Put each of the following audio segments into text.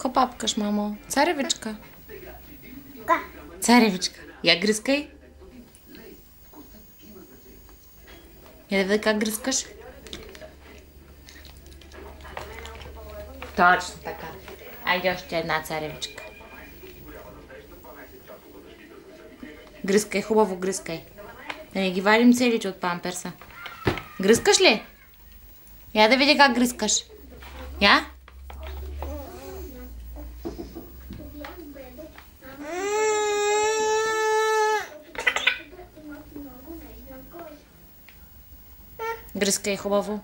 Ко папкаш, мамо? Царевичка. Царевичка. Я гризкай. Я да видя как гризкаш. Точно така. Айде още една царевичка. Гризкай, хубаво гризкай. Да не ги вадим целите от памперса. Гризкаш ли? Я да видя как гризкаш. Я? Гризкай хубаво.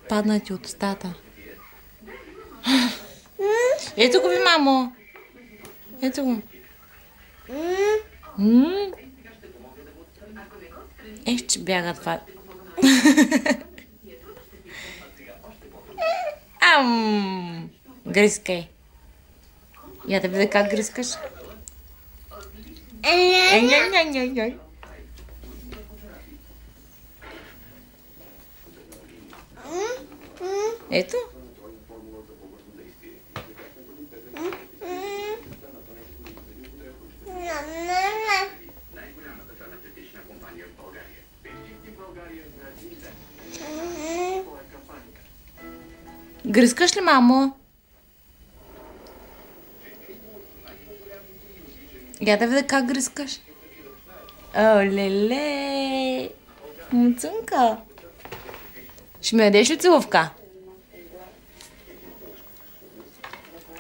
Падна ти от устата. Ето го ви, мамо. Ето го. Ще бяга това. Гризкай. Я да видя как гризкаш. Ето. Гризкаш ли, мамо? Я да видя как гризкаш. Леле! Муцунка! Ще ми дадеш ли целувка?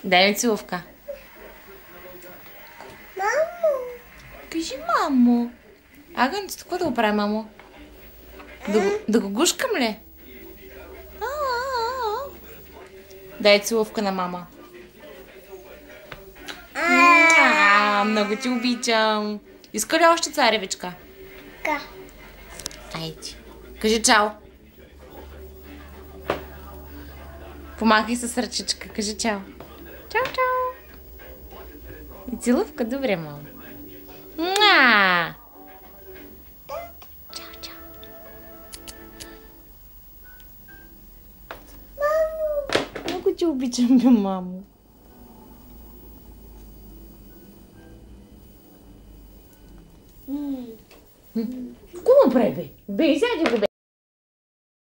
Дай ми целувка. Мамо! Кажи, мамо. Агънцето, какво да го прави, мамо? Да го гушкам ли? Дай целувка на мама. Много ти обичам. Иска ли още царевичка? Да. Айде. Кажи чао. Помахай с ръчичка. Кажи чао. Чао, чао. И целувка, добре, мамо. Чао, чао. Много ти обичам, бе, мамо. Какво му прави, бе? Бе, сяди го, бе.